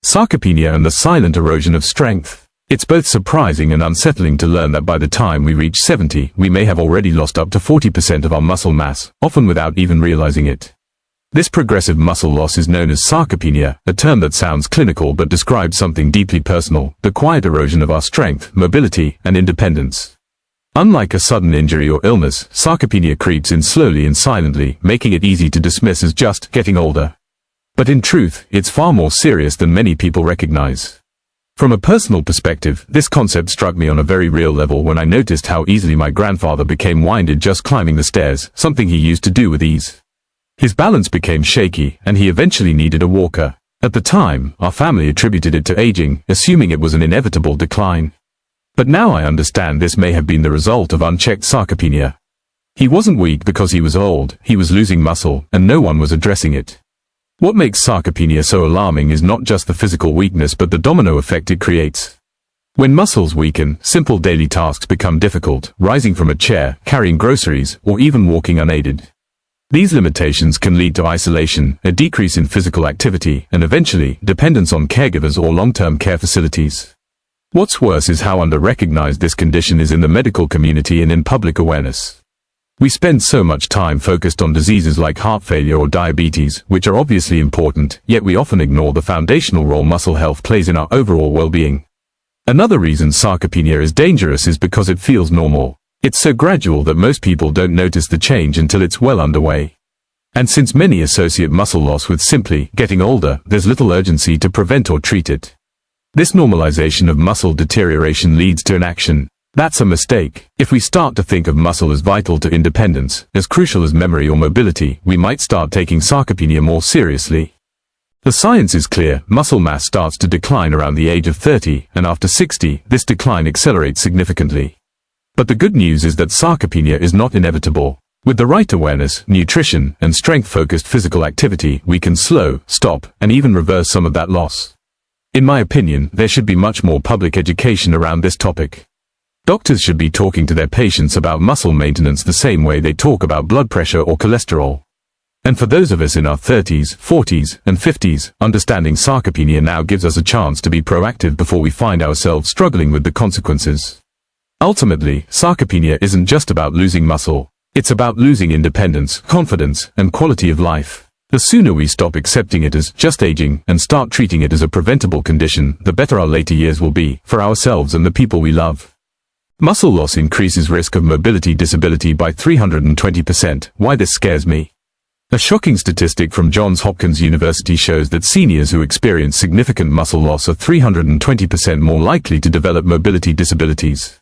Sarcopenia and the silent erosion of strength. It's both surprising and unsettling to learn that by the time we reach 70, we may have already lost up to 40% of our muscle mass, often without even realizing it. This progressive muscle loss is known as sarcopenia, a term that sounds clinical but describes something deeply personal, the quiet erosion of our strength, mobility, and independence. Unlike a sudden injury or illness, sarcopenia creeps in slowly and silently, making it easy to dismiss as just getting older. But in truth, it's far more serious than many people recognize. From a personal perspective, this concept struck me on a very real level when I noticed how easily my grandfather became winded just climbing the stairs, something he used to do with ease. His balance became shaky, and he eventually needed a walker. At the time, our family attributed it to aging, assuming it was an inevitable decline. But now I understand this may have been the result of unchecked sarcopenia. He wasn't weak because he was old, he was losing muscle, and no one was addressing it. What makes sarcopenia so alarming is not just the physical weakness but the domino effect it creates. When muscles weaken, simple daily tasks become difficult, rising from a chair, carrying groceries, or even walking unaided. These limitations can lead to isolation, a decrease in physical activity, and eventually, dependence on caregivers or long-term care facilities. What's worse is how under-recognized this condition is in the medical community and in public awareness. We spend so much time focused on diseases like heart failure or diabetes, which are obviously important, yet we often ignore the foundational role muscle health plays in our overall well-being. Another reason sarcopenia is dangerous is because it feels normal. It's so gradual that most people don't notice the change until it's well underway. And since many associate muscle loss with simply getting older, there's little urgency to prevent or treat it. This normalization of muscle deterioration leads to inaction. That's a mistake. If we start to think of muscle as vital to independence, as crucial as memory or mobility, we might start taking sarcopenia more seriously. The science is clear, muscle mass starts to decline around the age of 30, and after 60, this decline accelerates significantly. But the good news is that sarcopenia is not inevitable. With the right awareness, nutrition, and strength-focused physical activity, we can slow, stop, and even reverse some of that loss. In my opinion, there should be much more public education around this topic. Doctors should be talking to their patients about muscle maintenance the same way they talk about blood pressure or cholesterol. And for those of us in our 30s, 40s, and 50s, understanding sarcopenia now gives us a chance to be proactive before we find ourselves struggling with the consequences. Ultimately, sarcopenia isn't just about losing muscle. It's about losing independence, confidence, and quality of life. The sooner we stop accepting it as just aging and start treating it as a preventable condition, the better our later years will be, for ourselves and the people we love. Muscle loss increases risk of mobility disability by 320%. Why this scares me? A shocking statistic from Johns Hopkins University shows that seniors who experience significant muscle loss are 320% more likely to develop mobility disabilities.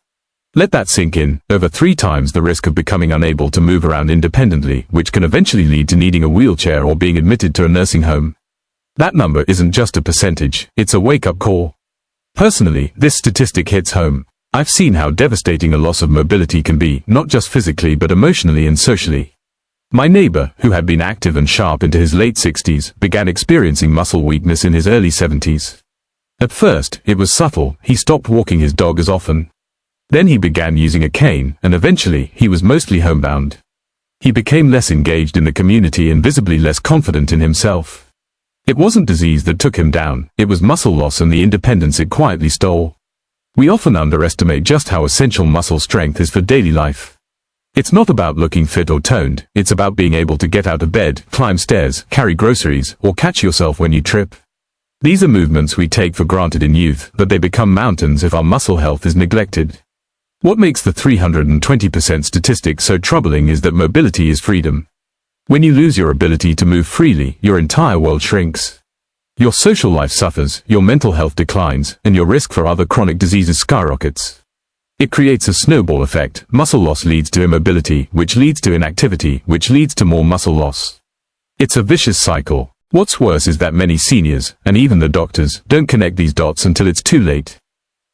Let that sink in, over 3 times the risk of becoming unable to move around independently, which can eventually lead to needing a wheelchair or being admitted to a nursing home. That number isn't just a percentage, it's a wake-up call. Personally, this statistic hits home. I've seen how devastating a loss of mobility can be, not just physically but emotionally and socially. My neighbor, who had been active and sharp into his late 60s, began experiencing muscle weakness in his early 70s. At first, it was subtle. He stopped walking his dog as often. Then he began using a cane, and eventually, he was mostly homebound. He became less engaged in the community and visibly less confident in himself. It wasn't disease that took him down, it was muscle loss and the independence it quietly stole. We often underestimate just how essential muscle strength is for daily life. It's not about looking fit or toned, it's about being able to get out of bed, climb stairs, carry groceries, or catch yourself when you trip. These are movements we take for granted in youth, but they become mountains if our muscle health is neglected. What makes the 320% statistic so troubling is that mobility is freedom. When you lose your ability to move freely, your entire world shrinks. Your social life suffers, your mental health declines, and your risk for other chronic diseases skyrockets. It creates a snowball effect. Muscle loss leads to immobility, which leads to inactivity, which leads to more muscle loss. It's a vicious cycle. What's worse is that many seniors, and even the doctors, don't connect these dots until it's too late.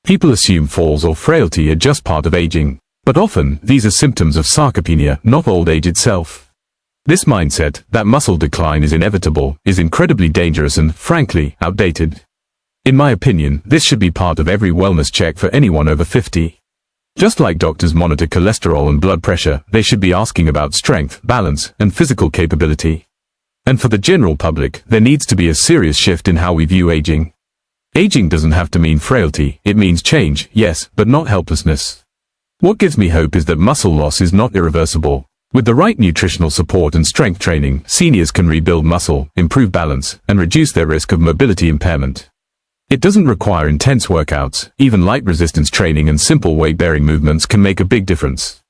People assume falls or frailty are just part of aging. But often, these are symptoms of sarcopenia, not old age itself. This mindset, that muscle decline is inevitable, is incredibly dangerous and, frankly, outdated. In my opinion, this should be part of every wellness check for anyone over 50. Just like doctors monitor cholesterol and blood pressure, they should be asking about strength, balance, and physical capability. And for the general public, there needs to be a serious shift in how we view aging. Aging doesn't have to mean frailty, it means change, yes, but not helplessness. What gives me hope is that muscle loss is not irreversible. With the right nutritional support and strength training, seniors can rebuild muscle, improve balance, and reduce their risk of mobility impairment. It doesn't require intense workouts, even light resistance training and simple weight-bearing movements can make a big difference.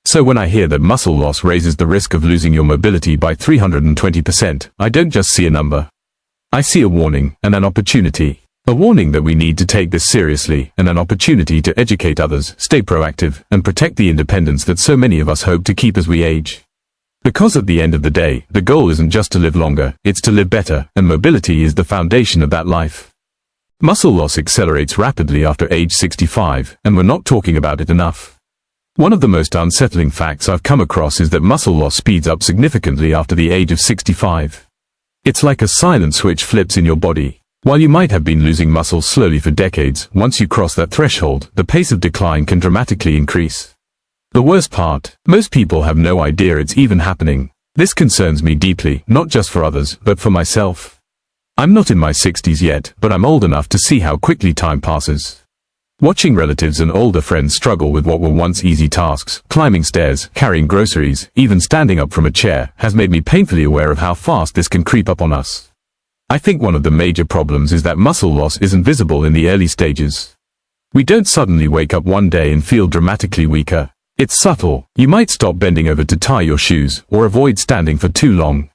So when I hear that muscle loss raises the risk of losing your mobility by 320%, I don't just see a number. I see a warning, and an opportunity. A warning that we need to take this seriously, and an opportunity to educate others, stay proactive, and protect the independence that so many of us hope to keep as we age. Because at the end of the day, the goal isn't just to live longer, it's to live better, and mobility is the foundation of that life. Muscle loss accelerates rapidly after age 65, and we're not talking about it enough. One of the most unsettling facts I've come across is that muscle loss speeds up significantly after the age of 65. It's like a silent switch flips in your body. While you might have been losing muscle slowly for decades, once you cross that threshold, the pace of decline can dramatically increase. The worst part, most people have no idea it's even happening. This concerns me deeply, not just for others, but for myself. I'm not in my 60s yet, but I'm old enough to see how quickly time passes. Watching relatives and older friends struggle with what were once easy tasks, climbing stairs, carrying groceries, even standing up from a chair, has made me painfully aware of how fast this can creep up on us. I think one of the major problems is that muscle loss isn't visible in the early stages. We don't suddenly wake up one day and feel dramatically weaker. It's subtle. You might stop bending over to tie your shoes, or avoid standing for too long.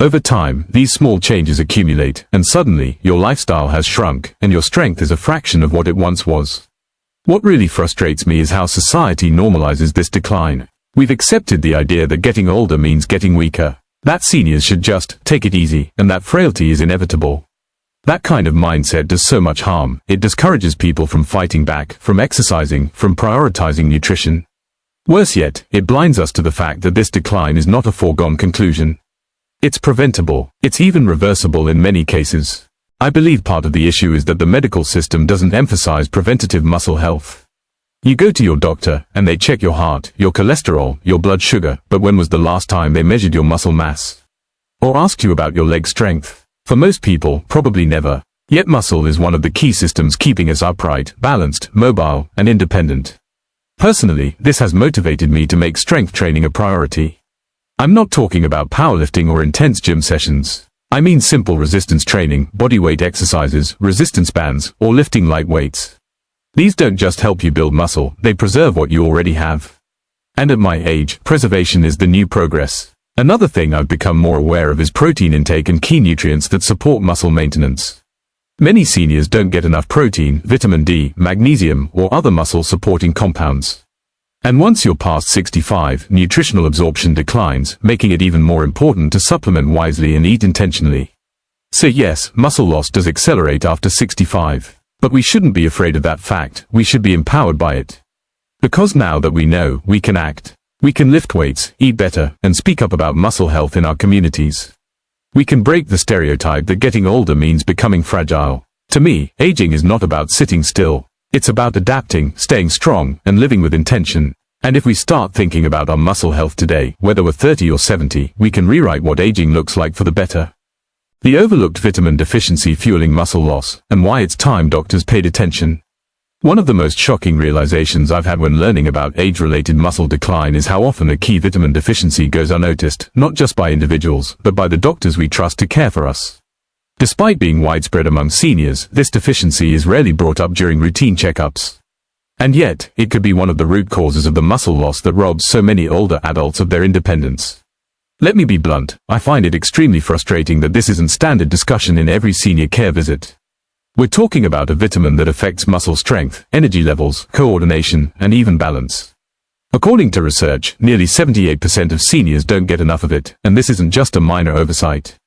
Over time, these small changes accumulate, and suddenly, your lifestyle has shrunk, and your strength is a fraction of what it once was. What really frustrates me is how society normalizes this decline. We've accepted the idea that getting older means getting weaker. That seniors should just take it easy, and that frailty is inevitable. That kind of mindset does so much harm. It discourages people from fighting back, from exercising, from prioritizing nutrition. Worse yet, it blinds us to the fact that this decline is not a foregone conclusion. It's preventable. It's even reversible in many cases. I believe part of the issue is that the medical system doesn't emphasize preventative muscle health. You go to your doctor, and they check your heart, your cholesterol, your blood sugar, but when was the last time they measured your muscle mass? Or asked you about your leg strength? For most people, probably never. Yet muscle is one of the key systems keeping us upright, balanced, mobile, and independent. Personally, this has motivated me to make strength training a priority. I'm not talking about powerlifting or intense gym sessions. I mean simple resistance training, bodyweight exercises, resistance bands, or lifting light weights. These don't just help you build muscle, they preserve what you already have. And at my age, preservation is the new progress. Another thing I've become more aware of is protein intake and key nutrients that support muscle maintenance. Many seniors don't get enough protein, vitamin D, magnesium, or other muscle-supporting compounds. And once you're past 65, nutritional absorption declines, making it even more important to supplement wisely and eat intentionally. So yes, muscle loss does accelerate after 65. But we shouldn't be afraid of that fact, we should be empowered by it. Because now that we know, we can act. We can lift weights, eat better, and speak up about muscle health in our communities. We can break the stereotype that getting older means becoming fragile. To me, aging is not about sitting still. It's about adapting, staying strong, and living with intention. And if we start thinking about our muscle health today, whether we're 30 or 70, we can rewrite what aging looks like for the better. The overlooked vitamin deficiency fueling muscle loss, and why it's time doctors paid attention. One of the most shocking realizations I've had when learning about age-related muscle decline is how often a key vitamin deficiency goes unnoticed, not just by individuals, but by the doctors we trust to care for us. Despite being widespread among seniors, this deficiency is rarely brought up during routine checkups. And yet, it could be one of the root causes of the muscle loss that robs so many older adults of their independence. Let me be blunt, I find it extremely frustrating that this isn't standard discussion in every senior care visit. We're talking about a vitamin that affects muscle strength, energy levels, coordination, and even balance. According to research, nearly 78% of seniors don't get enough of it, and this isn't just a minor oversight.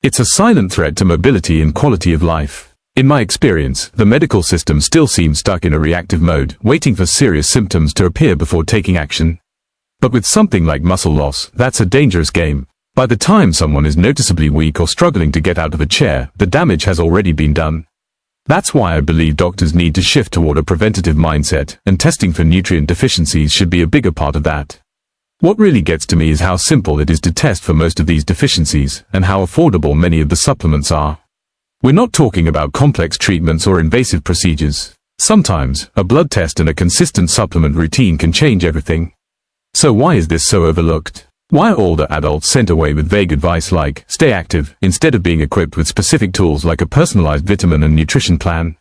It's a silent threat to mobility and quality of life. In my experience, the medical system still seems stuck in a reactive mode, waiting for serious symptoms to appear before taking action. But with something like muscle loss, that's a dangerous game. By the time someone is noticeably weak or struggling to get out of a chair, the damage has already been done. That's why I believe doctors need to shift toward a preventative mindset, and testing for nutrient deficiencies should be a bigger part of that. What really gets to me is how simple it is to test for most of these deficiencies, and how affordable many of the supplements are. We're not talking about complex treatments or invasive procedures. Sometimes, a blood test and a consistent supplement routine can change everything. So why is this so overlooked? Why are older adults sent away with vague advice like, stay active, instead of being equipped with specific tools like a personalized vitamin and nutrition plan?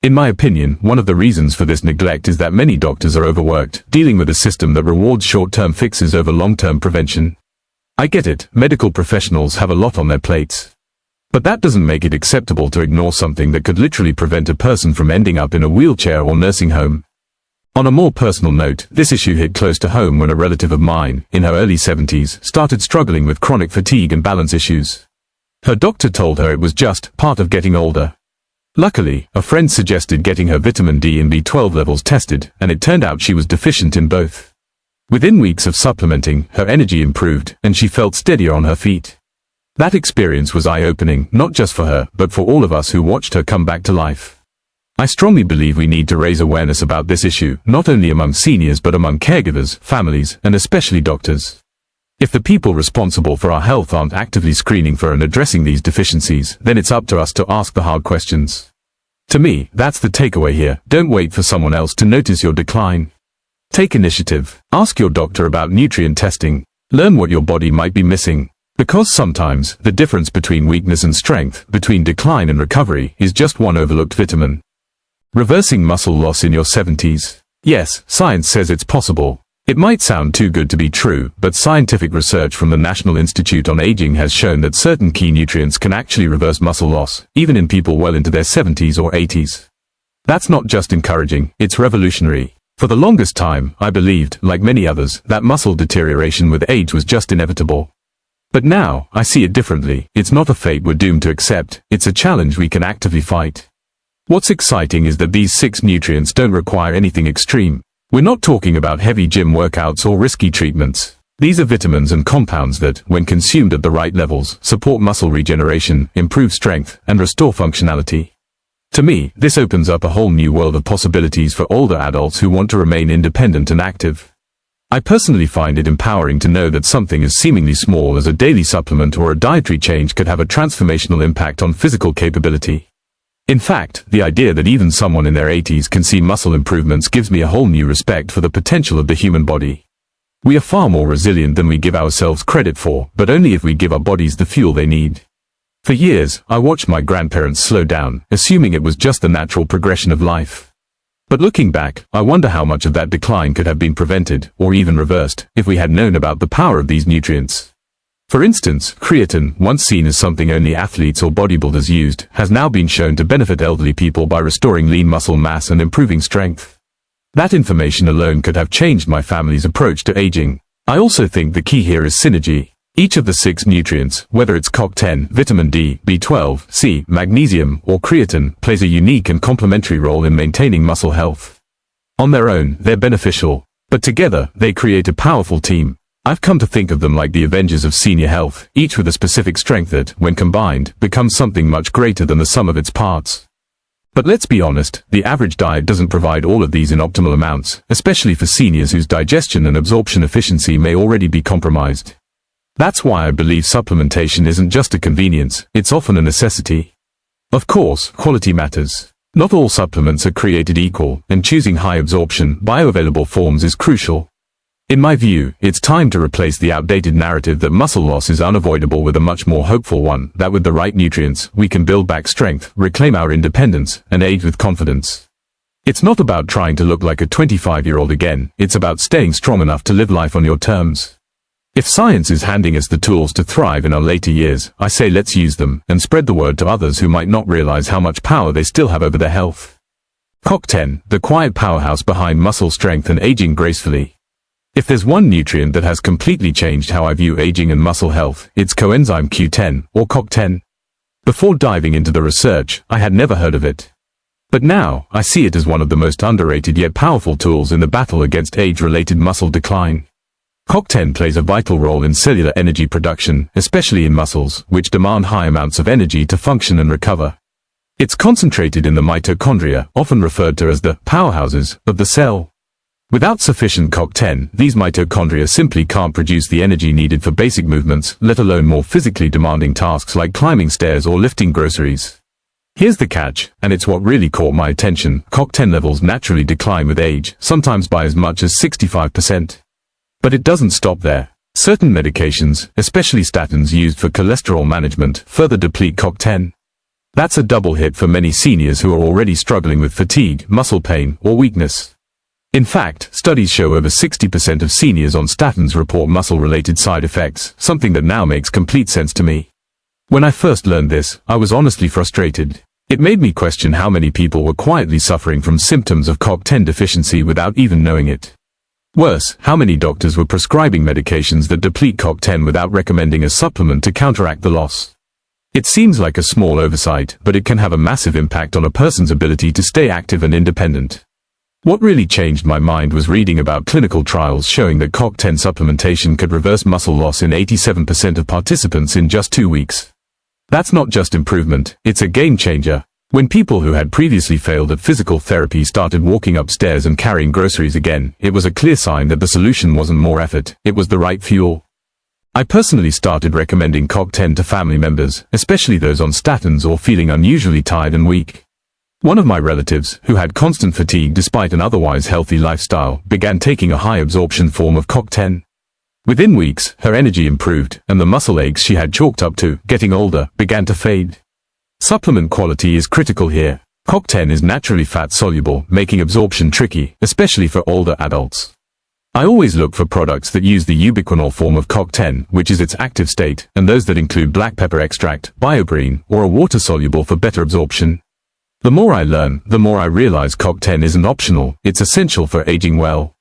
In my opinion, one of the reasons for this neglect is that many doctors are overworked, dealing with a system that rewards short-term fixes over long-term prevention. I get it, medical professionals have a lot on their plates. But that doesn't make it acceptable to ignore something that could literally prevent a person from ending up in a wheelchair or nursing home. On a more personal note, this issue hit close to home when a relative of mine, in her early 70s, started struggling with chronic fatigue and balance issues. Her doctor told her it was just part of getting older. Luckily, a friend suggested getting her vitamin D and B12 levels tested, and it turned out she was deficient in both. Within weeks of supplementing, her energy improved, and she felt steadier on her feet. That experience was eye-opening, not just for her, but for all of us who watched her come back to life. I strongly believe we need to raise awareness about this issue, not only among seniors but among caregivers, families, and especially doctors. If the people responsible for our health aren't actively screening for and addressing these deficiencies, then it's up to us to ask the hard questions. To me, that's the takeaway here. Don't wait for someone else to notice your decline. Take initiative. Ask your doctor about nutrient testing. Learn what your body might be missing. Because sometimes, the difference between weakness and strength, between decline and recovery, is just one overlooked vitamin. Reversing muscle loss in your 70s. Yes, science says it's possible. It might sound too good to be true, but scientific research from the National Institute on Aging has shown that certain key nutrients can actually reverse muscle loss, even in people well into their 70s or 80s. That's not just encouraging, it's revolutionary. For the longest time, I believed, like many others, that muscle deterioration with age was just inevitable. But now, I see it differently. It's not a fate we're doomed to accept, it's a challenge we can actively fight. What's exciting is that these 6 nutrients don't require anything extreme. We're not talking about heavy gym workouts or risky treatments. These are vitamins and compounds that, when consumed at the right levels, support muscle regeneration, improve strength, and restore functionality. To me, this opens up a whole new world of possibilities for older adults who want to remain independent and active. I personally find it empowering to know that something as seemingly small as a daily supplement or a dietary change could have a transformational impact on physical capability. In fact, the idea that even someone in their 80s can see muscle improvements gives me a whole new respect for the potential of the human body. We are far more resilient than we give ourselves credit for, but only if we give our bodies the fuel they need. For years, I watched my grandparents slow down, assuming it was just the natural progression of life. But looking back, I wonder how much of that decline could have been prevented, or even reversed, if we had known about the power of these nutrients. For instance, creatine, once seen as something only athletes or bodybuilders used, has now been shown to benefit elderly people by restoring lean muscle mass and improving strength. That information alone could have changed my family's approach to aging. I also think the key here is synergy. Each of the 6 nutrients, whether it's CoQ10, vitamin D, B12, C, magnesium, or creatine, plays a unique and complementary role in maintaining muscle health. On their own, they're beneficial, but together, they create a powerful team. I've come to think of them like the Avengers of senior health, each with a specific strength that, when combined, becomes something much greater than the sum of its parts. But let's be honest, the average diet doesn't provide all of these in optimal amounts, especially for seniors whose digestion and absorption efficiency may already be compromised. That's why I believe supplementation isn't just a convenience, it's often a necessity. Of course, quality matters. Not all supplements are created equal, and choosing high absorption, bioavailable forms is crucial. In my view, it's time to replace the outdated narrative that muscle loss is unavoidable with a much more hopeful one, that with the right nutrients, we can build back strength, reclaim our independence, and age with confidence. It's not about trying to look like a 25-year-old again, it's about staying strong enough to live life on your terms. If science is handing us the tools to thrive in our later years, I say let's use them, and spread the word to others who might not realize how much power they still have over their health. CoQ10, the quiet powerhouse behind muscle strength and aging gracefully. If there's one nutrient that has completely changed how I view aging and muscle health, it's coenzyme Q10, or CoQ10. Before diving into the research, I had never heard of it. But now, I see it as one of the most underrated yet powerful tools in the battle against age-related muscle decline. CoQ10 plays a vital role in cellular energy production, especially in muscles, which demand high amounts of energy to function and recover. It's concentrated in the mitochondria, often referred to as the powerhouses of the cell. Without sufficient CoQ10, these mitochondria simply can't produce the energy needed for basic movements, let alone more physically demanding tasks like climbing stairs or lifting groceries. Here's the catch, and it's what really caught my attention. CoQ10 levels naturally decline with age, sometimes by as much as 65%. But it doesn't stop there. Certain medications, especially statins used for cholesterol management, further deplete CoQ10. That's a double hit for many seniors who are already struggling with fatigue, muscle pain, or weakness. In fact, studies show over 60% of seniors on statins report muscle-related side effects, something that now makes complete sense to me. When I first learned this, I was honestly frustrated. It made me question how many people were quietly suffering from symptoms of CoQ10 deficiency without even knowing it. Worse, how many doctors were prescribing medications that deplete CoQ10 without recommending a supplement to counteract the loss. It seems like a small oversight, but it can have a massive impact on a person's ability to stay active and independent. What really changed my mind was reading about clinical trials showing that CoQ10 supplementation could reverse muscle loss in 87% of participants in just 2 weeks. That's not just improvement, it's a game changer. When people who had previously failed at physical therapy started walking upstairs and carrying groceries again, it was a clear sign that the solution wasn't more effort, it was the right fuel. I personally started recommending CoQ10 to family members, especially those on statins or feeling unusually tired and weak. One of my relatives, who had constant fatigue despite an otherwise healthy lifestyle, began taking a high-absorption form of CoQ10. Within weeks, her energy improved, and the muscle aches she had chalked up to getting older began to fade. Supplement quality is critical here. CoQ10 is naturally fat-soluble, making absorption tricky, especially for older adults. I always look for products that use the ubiquinol form of CoQ10, which is its active state, and those that include black pepper extract, BioBrine, or a water-soluble for better absorption. The more I learn, the more I realize CoQ10 isn't optional, it's essential for aging well.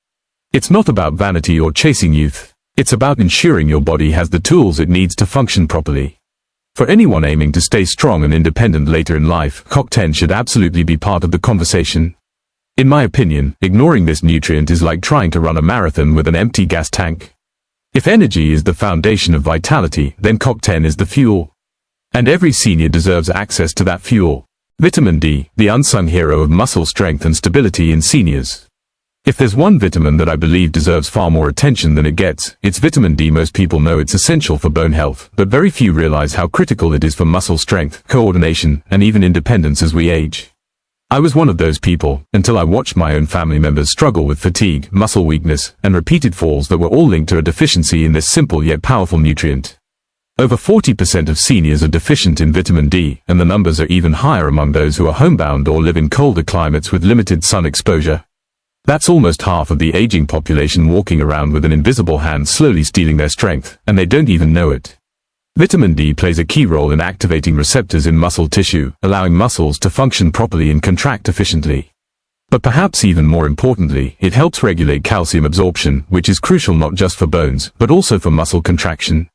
It's not about vanity or chasing youth. It's about ensuring your body has the tools it needs to function properly. For anyone aiming to stay strong and independent later in life, CoQ10 should absolutely be part of the conversation. In my opinion, ignoring this nutrient is like trying to run a marathon with an empty gas tank. If energy is the foundation of vitality, then CoQ10 is the fuel. And every senior deserves access to that fuel. Vitamin D, the unsung hero of muscle strength and stability in seniors. If there's one vitamin that I believe deserves far more attention than it gets, it's vitamin D. Most people know it's essential for bone health, but very few realize how critical it is for muscle strength, coordination, and even independence as we age. I was one of those people, until I watched my own family members struggle with fatigue, muscle weakness, and repeated falls that were all linked to a deficiency in this simple yet powerful nutrient. Over 40% of seniors are deficient in vitamin D, and the numbers are even higher among those who are homebound or live in colder climates with limited sun exposure. That's almost half of the aging population walking around with an invisible hand slowly stealing their strength, and they don't even know it. Vitamin D plays a key role in activating receptors in muscle tissue, allowing muscles to function properly and contract efficiently. But perhaps even more importantly, it helps regulate calcium absorption, which is crucial not just for bones, but also for muscle contraction.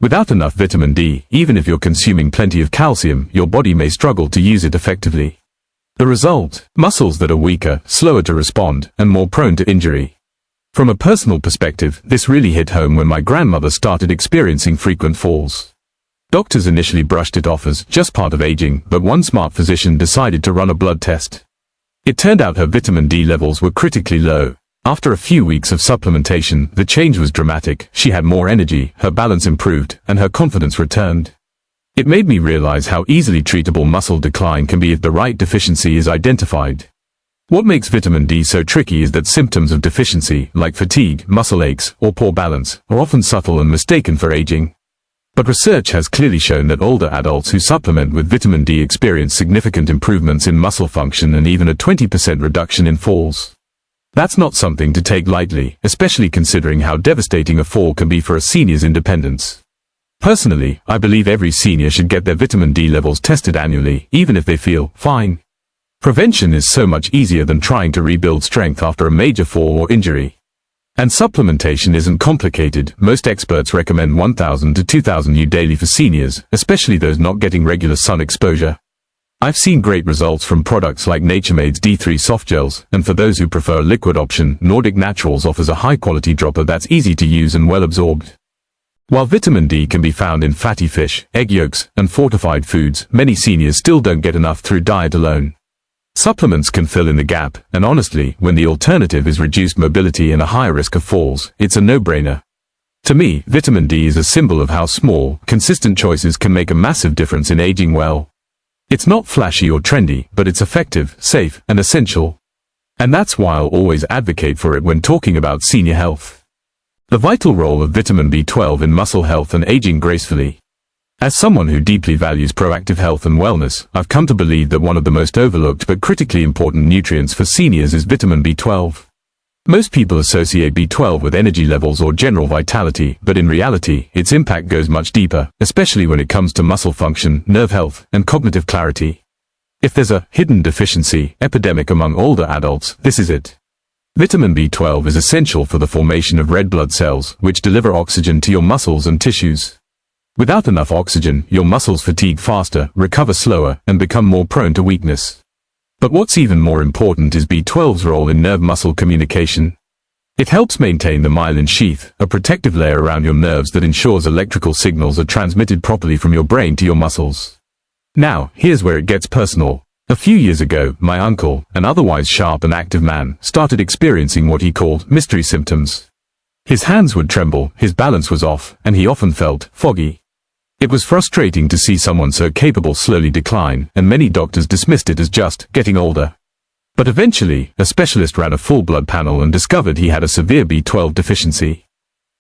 Without enough vitamin D, even if you're consuming plenty of calcium, your body may struggle to use it effectively. The result: muscles that are weaker, slower to respond, and more prone to injury. From a personal perspective, this really hit home when my grandmother started experiencing frequent falls. Doctors initially brushed it off as just part of aging, but one smart physician decided to run a blood test. It turned out her vitamin D levels were critically low. After a few weeks of supplementation, the change was dramatic. She had more energy, her balance improved, and her confidence returned. It made me realize how easily treatable muscle decline can be if the right deficiency is identified. What makes vitamin D so tricky is that symptoms of deficiency, like fatigue, muscle aches, or poor balance, are often subtle and mistaken for aging. But research has clearly shown that older adults who supplement with vitamin D experience significant improvements in muscle function and even a 20% reduction in falls. That's not something to take lightly, especially considering how devastating a fall can be for a senior's independence. Personally, I believe every senior should get their vitamin D levels tested annually, even if they feel fine. Prevention is so much easier than trying to rebuild strength after a major fall or injury. And supplementation isn't complicated. Most experts recommend 1,000 to 2,000 U daily for seniors, especially those not getting regular sun exposure. I've seen great results from products like Naturemade's D3 soft gels, and for those who prefer a liquid option, Nordic Naturals offers a high-quality dropper that's easy to use and well absorbed. While vitamin D can be found in fatty fish, egg yolks, and fortified foods, many seniors still don't get enough through diet alone. Supplements can fill in the gap, and honestly, when the alternative is reduced mobility and a higher risk of falls, it's a no-brainer. To me, vitamin D is a symbol of how small, consistent choices can make a massive difference in aging well. It's not flashy or trendy, but it's effective, safe, and essential. And that's why I'll always advocate for it when talking about senior health. The vital role of vitamin B12 in muscle health and aging gracefully. As someone who deeply values proactive health and wellness, I've come to believe that one of the most overlooked but critically important nutrients for seniors is vitamin B12. Most people associate B12 with energy levels or general vitality, but in reality, its impact goes much deeper, especially when it comes to muscle function, nerve health, and cognitive clarity. If there's a hidden deficiency epidemic among older adults, this is it. Vitamin B12 is essential for the formation of red blood cells, which deliver oxygen to your muscles and tissues. Without enough oxygen, your muscles fatigue faster, recover slower, and become more prone to weakness. But what's even more important is B12's role in nerve-muscle communication. It helps maintain the myelin sheath, a protective layer around your nerves that ensures electrical signals are transmitted properly from your brain to your muscles. Now, here's where it gets personal. A few years ago, my uncle, an otherwise sharp and active man, started experiencing what he called mystery symptoms. His hands would tremble, his balance was off, and he often felt foggy. It was frustrating to see someone so capable slowly decline, and many doctors dismissed it as just getting older. But eventually, a specialist ran a full blood panel and discovered he had a severe B12 deficiency.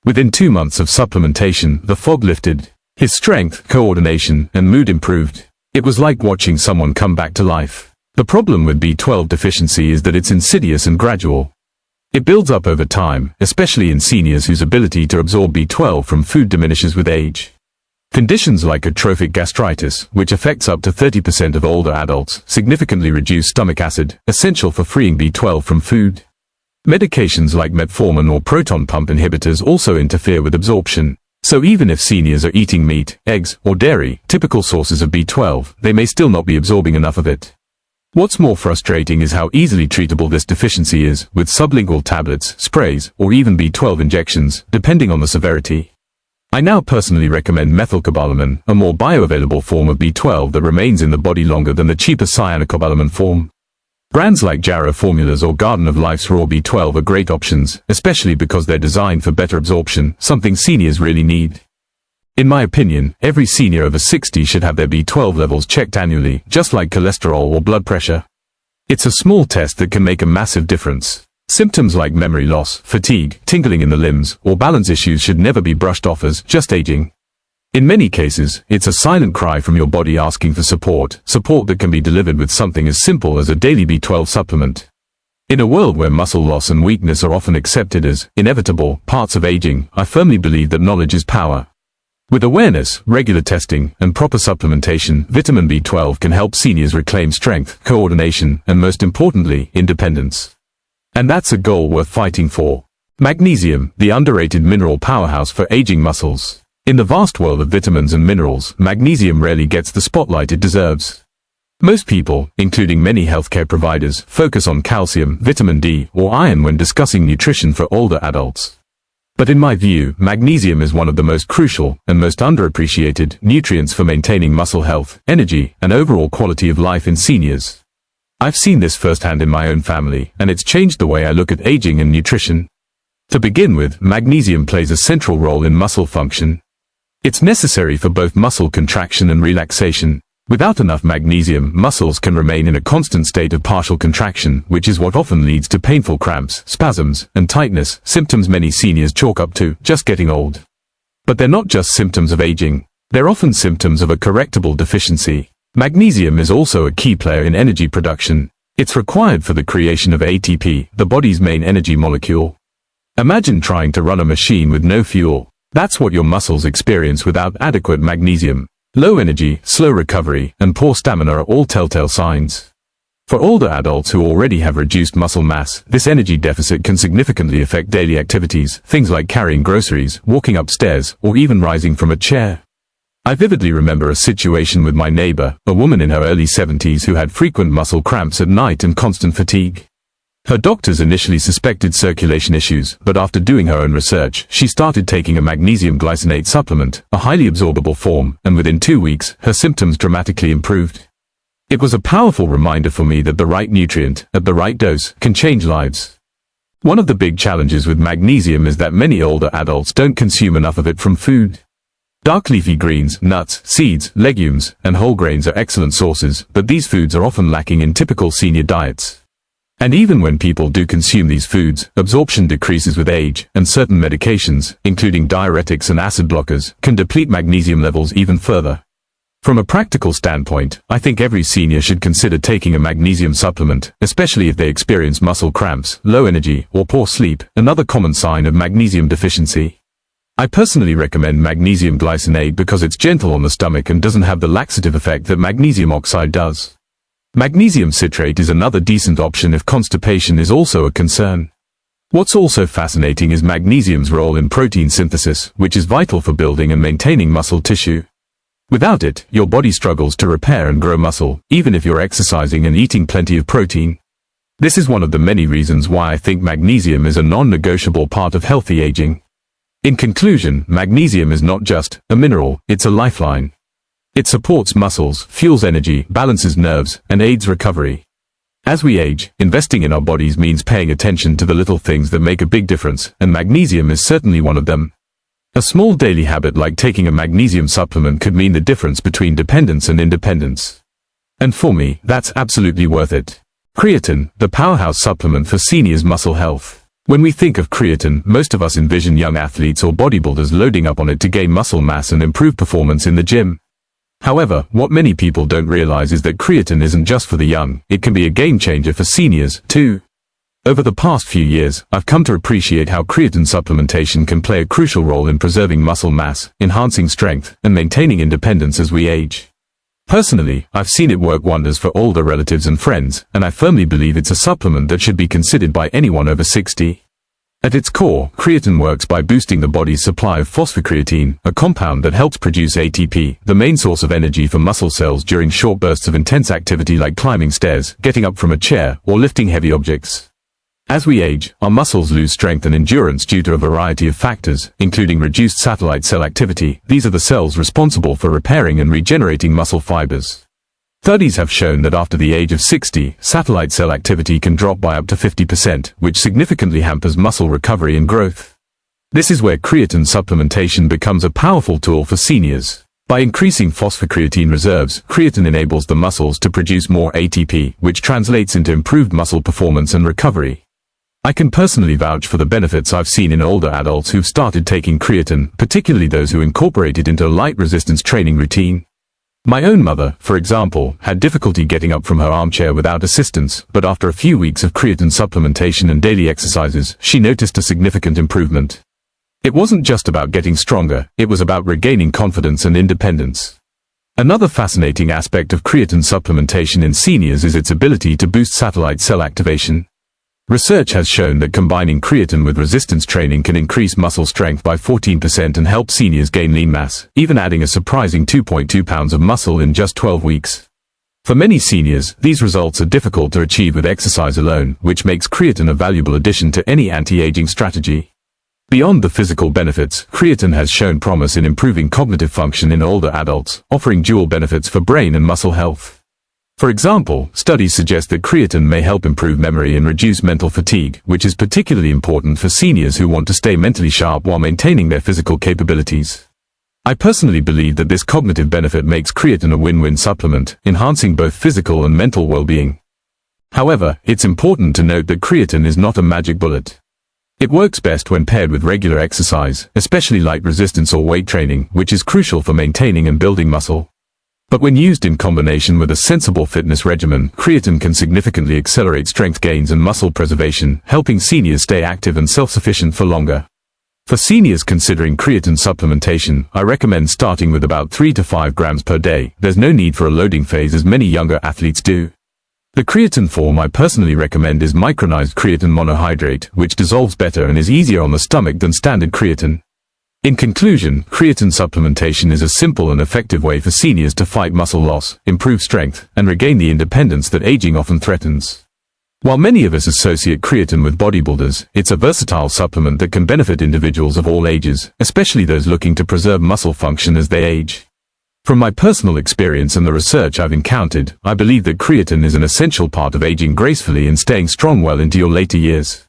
Within 2 months of supplementation, the fog lifted. His strength, coordination, and mood improved. It was like watching someone come back to life. The problem with B12 deficiency is that it's insidious and gradual. It builds up over time, especially in seniors whose ability to absorb B12 from food diminishes with age. Conditions like atrophic gastritis, which affects up to 30% of older adults, significantly reduce stomach acid, essential for freeing B12 from food. Medications like metformin or proton pump inhibitors also interfere with absorption. So even if seniors are eating meat, eggs, or dairy, typical sources of B12, they may still not be absorbing enough of it. What's more frustrating is how easily treatable this deficiency is, with sublingual tablets, sprays, or even B12 injections, depending on the severity. I now personally recommend methylcobalamin, a more bioavailable form of B12 that remains in the body longer than the cheaper cyanocobalamin form. Brands like Jarrow Formulas or Garden of Life's Raw B12 are great options, especially because they're designed for better absorption, something seniors really need. In my opinion, every senior over 60 should have their B12 levels checked annually, just like cholesterol or blood pressure. It's a small test that can make a massive difference. Symptoms like memory loss, fatigue, tingling in the limbs, or balance issues should never be brushed off as just aging. In many cases, it's a silent cry from your body asking for support that can be delivered with something as simple as a daily B12 supplement. In a world where muscle loss and weakness are often accepted as inevitable parts of aging, I firmly believe that knowledge is power. With awareness, regular testing, and proper supplementation, vitamin B12 can help seniors reclaim strength, coordination, and most importantly, independence. And that's a goal worth fighting for. Magnesium, the underrated mineral powerhouse for aging muscles. In the vast world of vitamins and minerals, magnesium rarely gets the spotlight it deserves. Most people, including many healthcare providers, focus on calcium, vitamin D, or iron when discussing nutrition for older adults. But in my view, magnesium is one of the most crucial and most underappreciated nutrients for maintaining muscle health, energy, and overall quality of life in seniors. I've seen this firsthand in my own family, and it's changed the way I look at aging and nutrition. To begin with, magnesium plays a central role in muscle function. It's necessary for both muscle contraction and relaxation. Without enough magnesium, muscles can remain in a constant state of partial contraction, which is what often leads to painful cramps, spasms, and tightness, symptoms many seniors chalk up to just getting old. But they're not just symptoms of aging. They're often symptoms of a correctable deficiency. Magnesium is also a key player in energy production. It's required for the creation of ATP, the body's main energy molecule. Imagine trying to run a machine with no fuel. That's what your muscles experience without adequate magnesium. Low energy, slow recovery, and poor stamina are all telltale signs. For older adults who already have reduced muscle mass, this energy deficit can significantly affect daily activities, things like carrying groceries, walking upstairs, or even rising from a chair. I vividly remember a situation with my neighbor, a woman in her early 70s who had frequent muscle cramps at night and constant fatigue. Her doctors initially suspected circulation issues, but after doing her own research, she started taking a magnesium glycinate supplement, a highly absorbable form, and within 2 weeks, her symptoms dramatically improved. It was a powerful reminder for me that the right nutrient, at the right dose, can change lives. One of the big challenges with magnesium is that many older adults don't consume enough of it from food. Dark leafy greens, nuts, seeds, legumes, and whole grains are excellent sources, but these foods are often lacking in typical senior diets. And even when people do consume these foods, absorption decreases with age, and certain medications, including diuretics and acid blockers, can deplete magnesium levels even further. From a practical standpoint, I think every senior should consider taking a magnesium supplement, especially if they experience muscle cramps, low energy, or poor sleep, another common sign of magnesium deficiency. I personally recommend magnesium glycinate because it's gentle on the stomach and doesn't have the laxative effect that magnesium oxide does. Magnesium citrate is another decent option if constipation is also a concern. What's also fascinating is magnesium's role in protein synthesis, which is vital for building and maintaining muscle tissue. Without it, your body struggles to repair and grow muscle, even if you're exercising and eating plenty of protein. This is one of the many reasons why I think magnesium is a non-negotiable part of healthy aging. In conclusion, magnesium is not just a mineral, it's a lifeline. It supports muscles, fuels energy, balances nerves, and aids recovery. As we age, investing in our bodies means paying attention to the little things that make a big difference, and magnesium is certainly one of them. A small daily habit like taking a magnesium supplement could mean the difference between dependence and independence. And for me, that's absolutely worth it. Creatine, the powerhouse supplement for seniors' muscle health. When we think of creatine, most of us envision young athletes or bodybuilders loading up on it to gain muscle mass and improve performance in the gym. However, what many people don't realize is that creatine isn't just for the young, it can be a game changer for seniors, too. Over the past few years, I've come to appreciate how creatine supplementation can play a crucial role in preserving muscle mass, enhancing strength, and maintaining independence as we age. Personally, I've seen it work wonders for older relatives and friends, and I firmly believe it's a supplement that should be considered by anyone over 60. At its core, creatine works by boosting the body's supply of phosphocreatine, a compound that helps produce ATP, the main source of energy for muscle cells during short bursts of intense activity like climbing stairs, getting up from a chair, or lifting heavy objects. As we age, our muscles lose strength and endurance due to a variety of factors, including reduced satellite cell activity. These are the cells responsible for repairing and regenerating muscle fibers. Studies have shown that after the age of 60, satellite cell activity can drop by up to 50%, which significantly hampers muscle recovery and growth. This is where creatine supplementation becomes a powerful tool for seniors. By increasing phosphocreatine reserves, creatine enables the muscles to produce more ATP, which translates into improved muscle performance and recovery. I can personally vouch for the benefits I've seen in older adults who've started taking creatine, particularly those who incorporate it into a light resistance training routine. My own mother, for example, had difficulty getting up from her armchair without assistance, but after a few weeks of creatine supplementation and daily exercises, she noticed a significant improvement. It wasn't just about getting stronger, it was about regaining confidence and independence. Another fascinating aspect of creatine supplementation in seniors is its ability to boost satellite cell activation. Research has shown that combining creatine with resistance training can increase muscle strength by 14% and help seniors gain lean mass, even adding a surprising 2.2 pounds of muscle in just 12 weeks. For many seniors, these results are difficult to achieve with exercise alone, which makes creatine a valuable addition to any anti-aging strategy. Beyond the physical benefits, creatine has shown promise in improving cognitive function in older adults, offering dual benefits for brain and muscle health. For example, studies suggest that creatine may help improve memory and reduce mental fatigue, which is particularly important for seniors who want to stay mentally sharp while maintaining their physical capabilities. I personally believe that this cognitive benefit makes creatine a win-win supplement, enhancing both physical and mental well-being. However, it's important to note that creatine is not a magic bullet. It works best when paired with regular exercise, especially light resistance or weight training, which is crucial for maintaining and building muscle. But when used in combination with a sensible fitness regimen, creatine can significantly accelerate strength gains and muscle preservation, helping seniors stay active and self-sufficient for longer. For seniors considering creatine supplementation, I recommend starting with about 3 to 5 grams per day. There's no need for a loading phase as many younger athletes do. The creatine form I personally recommend is micronized creatine monohydrate, which dissolves better and is easier on the stomach than standard creatine. In conclusion, creatine supplementation is a simple and effective way for seniors to fight muscle loss, improve strength, and regain the independence that aging often threatens. While many of us associate creatine with bodybuilders, it's a versatile supplement that can benefit individuals of all ages, especially those looking to preserve muscle function as they age. From my personal experience and the research I've encountered, I believe that creatine is an essential part of aging gracefully and staying strong well into your later years.